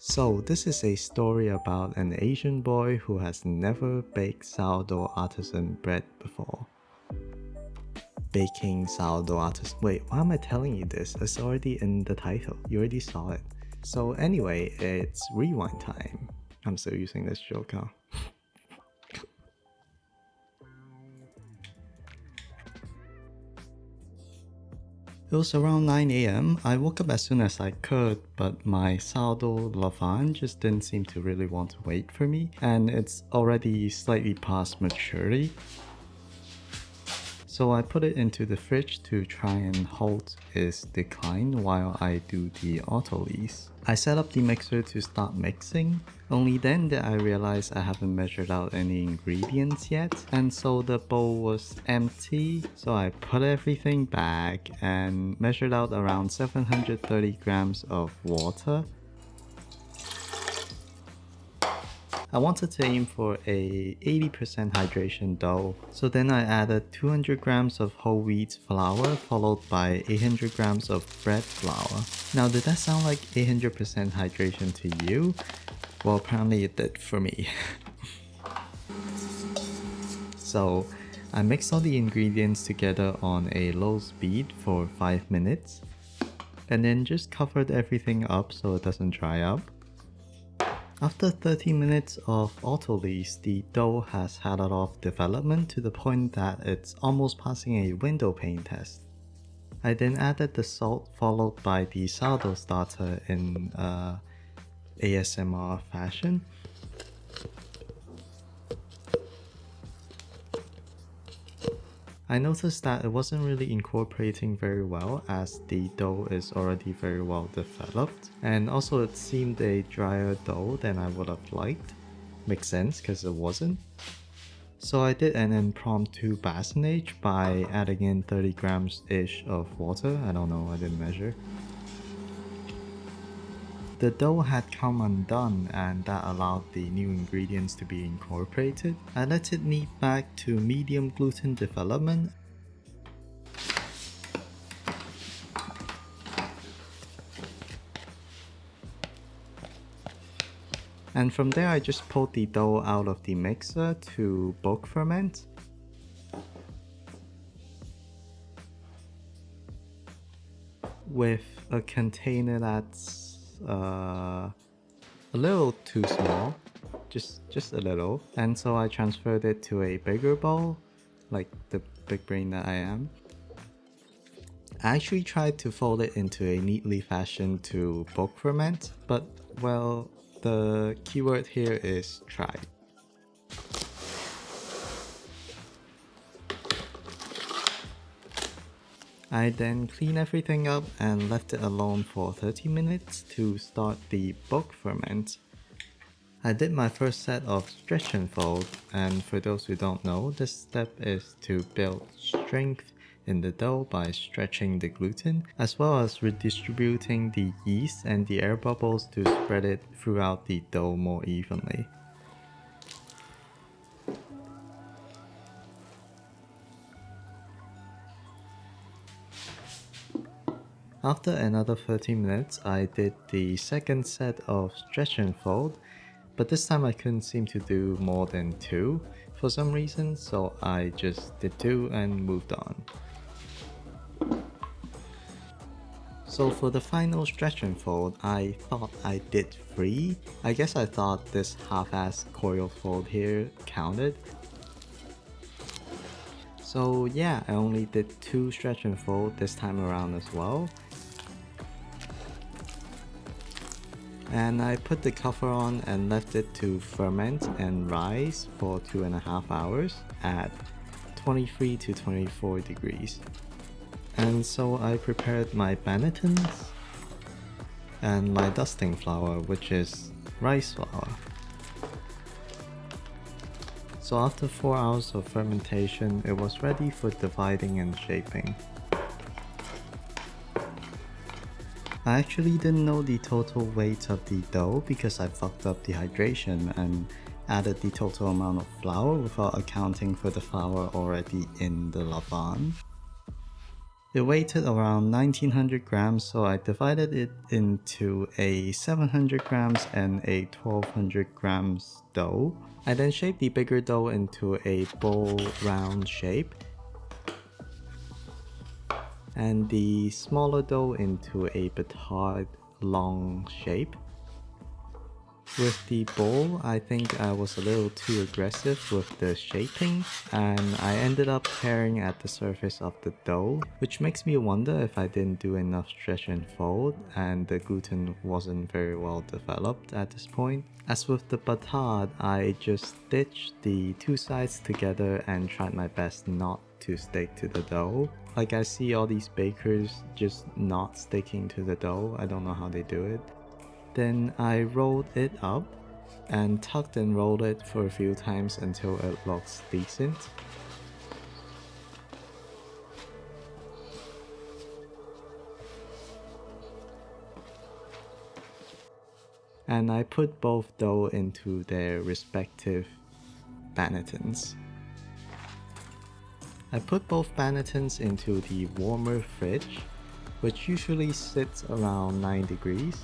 So this is a story about an Asian boy who has never baked sourdough artisan bread before. Baking sourdough artisan. Wait, why am I telling you this? It's already in the title. You already saw it. So anyway, it's rewind time. I'm still using this joke, huh? It was around 9 AM. I woke up as soon as I could, but my sourdough levain just didn't seem to really want to wait for me, and it's already slightly past maturity. So I put it into the fridge to try and halt its decline while I do the autolyse. I set up the mixer to start mixing, only then did I realize I haven't measured out any ingredients yet, and so the bowl was empty. So I put everything back and measured out around 730 grams of water. I wanted to aim for a 80% hydration dough, so then I added 200 grams of whole wheat flour followed by 800 grams of bread flour. Now did that sound like 800% hydration to you? Well, apparently it did for me. So I mixed all the ingredients together on a low speed for 5 minutes and then just covered everything up so it doesn't dry up. After 30 minutes of autolyse, the dough has had it off development to the point that it's almost passing a window pane test. I then added the salt followed by the sourdough starter in ASMR fashion. I noticed that it wasn't really incorporating very well as the dough is already very well developed, and also it seemed a drier dough than I would have liked. Makes sense because it wasn't. So I did an impromptu BASSINAGE by adding in 30 grams ish of water. I don't know, I didn't measure. The dough had come undone and that allowed the new ingredients to be incorporated. I let it knead back to medium gluten development. And from there I just pulled the dough out of the mixer to bulk ferment. With a container that's a little too small, just a little, and so I transferred it to a bigger bowl, like the big brain that I am. I actually tried to fold it into a neatly fashion to bulk ferment, but well, the keyword here is tried. I then cleaned everything up and left it alone for 30 minutes to start the bulk ferment. I did my first set of stretch and fold, and for those who don't know, this step is to build strength in the dough by stretching the gluten, as well as redistributing the yeast and the air bubbles to spread it throughout the dough more evenly. After another 30 minutes, I did the second set of stretch and fold, but this time I couldn't seem to do more than 2 for some reason, so I just did 2 and moved on. So for the final stretch and fold, I thought I did 3. I guess I thought this half-ass coil fold here counted. So yeah, I only did 2 stretch and fold this time around as well. And I put the cover on and left it to ferment and rise for 2.5 hours at 23 to 24 degrees. And so I prepared my bannetons and my dusting flour, which is rice flour. So after 4 hours of fermentation, it was ready for dividing and shaping. I actually didn't know the total weight of the dough because I fucked up the hydration and added the total amount of flour without accounting for the flour already in the levain. It weighed around 1900 grams, so I divided it into a 700 grams and a 1200 grams dough. I then shaped the bigger dough into a bowl round shape and the smaller dough into a petard long shape. With the bowl, I think I was a little too aggressive with the shaping, and I ended up tearing at the surface of the dough, which makes me wonder if I didn't do enough stretch and fold and the gluten wasn't very well developed at this point. As with the batard, I just stitched the two sides together and tried my best not to stick to the dough. Like, I see all these bakers just not sticking to the dough. I don't know how they do it. Then I rolled it up and tucked and rolled it for a few times until it looks decent. And I put both dough into their respective bannetons. I put both bannetons into the warmer fridge, which usually sits around 9 degrees,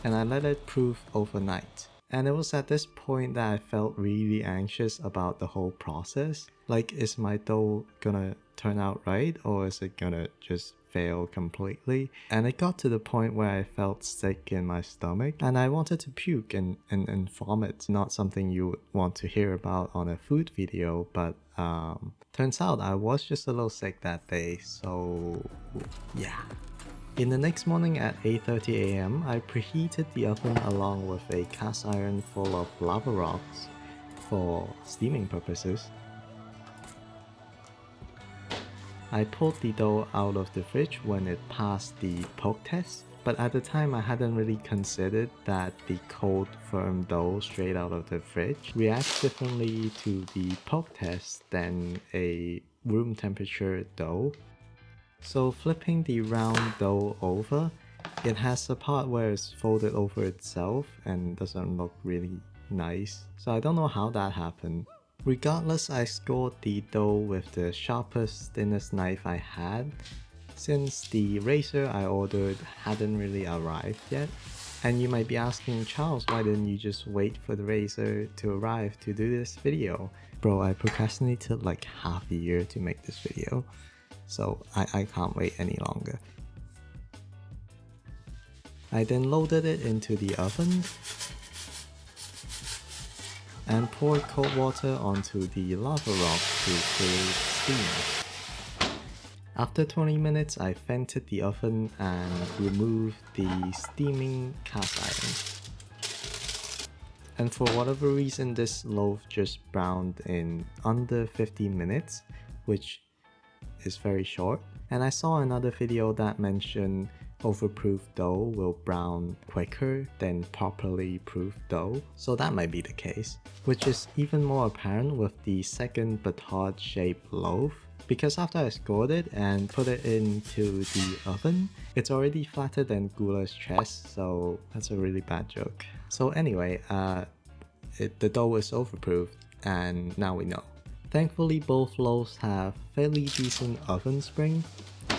and I let it proof overnight. And it was at this point that I felt really anxious about the whole process. Like, is my dough gonna turn out right, or is it gonna just fail completely? And it got to the point where I felt sick in my stomach and I wanted to puke and vomit. Not something you would want to hear about on a food video, but turns out I was just a little sick that day, so yeah. In the next morning at 8:30 AM, I preheated the oven along with a cast iron full of lava rocks for steaming purposes. I pulled the dough out of the fridge when it passed the poke test, but at the time I hadn't really considered that the cold, firm dough straight out of the fridge reacts differently to the poke test than a room temperature dough. So flipping the round dough over, it has a part where it's folded over itself and doesn't look really nice. So I don't know how that happened. Regardless, I scored the dough with the sharpest, thinnest knife I had, since the razor I ordered hadn't really arrived yet. And you might be asking, Charles, why didn't you just wait for the razor to arrive to do this video? Bro, I procrastinated like half a year to make this video. So I can't wait any longer. I then loaded it into the oven and poured cold water onto the lava rock to create steam. After 20 minutes, I vented the oven and removed the steaming cast iron. And for whatever reason, this loaf just browned in under 15 minutes, which is very short. And I saw another video that mentioned overproof dough will brown quicker than properly proofed dough, so that might be the case, which is even more apparent with the second batard shaped loaf, because after I scored it and put it into the oven, it's already flatter than Gula's chest, so that's a really bad joke. So anyway, the dough is overproofed, and now we know. Thankfully, both loaves have fairly decent oven spring,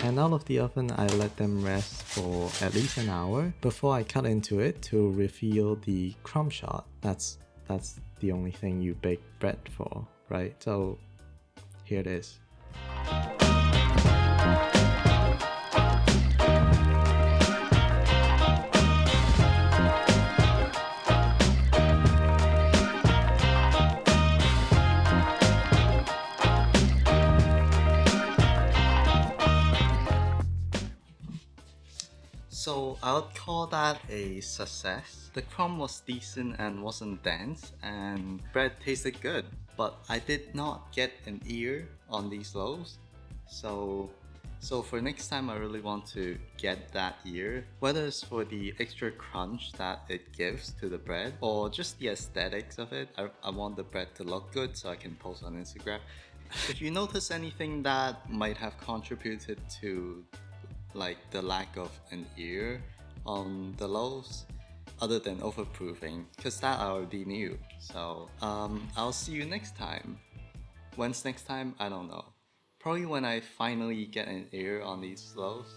and out of the oven I let them rest for at least an hour before I cut into it to reveal the crumb shot. That's the only thing you bake bread for, right? So here it is. So I would call that a success. The crumb was decent and wasn't dense, and bread tasted good. But I did not get an ear on these loaves. So for next time I really want to get that ear, whether it's for the extra crunch that it gives to the bread or just the aesthetics of it. I want the bread to look good so I can post on Instagram. If you notice anything that might have contributed to like the lack of an ear on the loaves other than overproofing, because that I already knew. So I'll see you next time. When's next time? I don't know. Probably when I finally get an ear on these loaves,